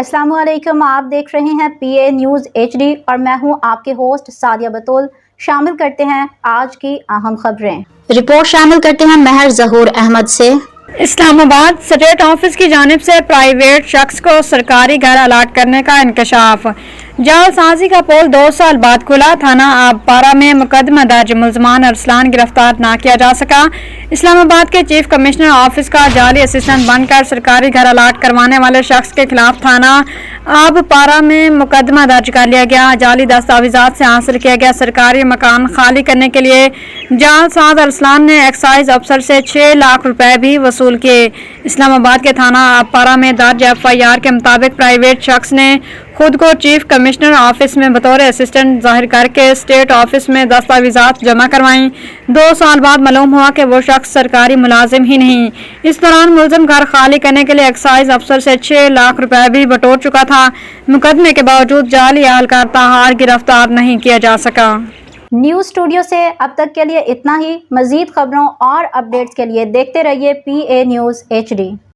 अस्सलाम वालेकुम। आप देख रहे हैं PA न्यूज़ HD और मैं हूं आपके होस्ट सादिया बतूल। शामिल करते हैं आज की अहम खबरें। रिपोर्ट शामिल करते हैं महर ज़हूर अहमद से। इस्लामाबाद स्टेट ऑफिस की जानिब से प्राइवेट शख्स को सरकारी घर अलाट करने का इंकशाफ। जालसाजी का पोल 2 साल बाद खुला। थाना आबपारा में मुकदमा दर्ज। मुलजमान अरसलान गिरफ्तार ना किया जा सका। इस्लामाबाद के चीफ कमिश्नर ऑफिस का जाली असिस्टेंट बनकर सरकारी घर अलाट करवाने वाले शख्स के खिलाफ थाना आबपारा में मुकदमा दर्ज कर लिया गया। जाली दस्तावेजात से हासिल किया गया सरकारी मकान खाली करने के लिए जालसाज अरसलान ने एक्साइज अफसर से 6 लाख रुपए भी वसूल किए। इस्लामाबाद के थाना आबपारा में दर्ज FIR के मुताबिक प्राइवेट शख्स ने खुद को चीफ कमिश्नर ऑफिस में बतौर असिस्टेंट जाहिर करके स्टेट ऑफिस में दस्तावेजात जमा करवाई। 2 साल बाद मालूम हुआ कि वो शख्स सरकारी मुलाजिम ही नहीं। इस दौरान मुलजिम घर खाली करने के लिए एक्साइज अफसर से 6 लाख रुपए भी बटोर चुका था। मुकदमे के बावजूद जाली एहलकार ताहार गिरफ्तार नहीं किया जा सका। न्यूज़ स्टूडियो से अब तक के लिए इतना ही। मज़ीद खबरों और अपडेट्स के लिए देखते रहिए PA न्यूज़ HD।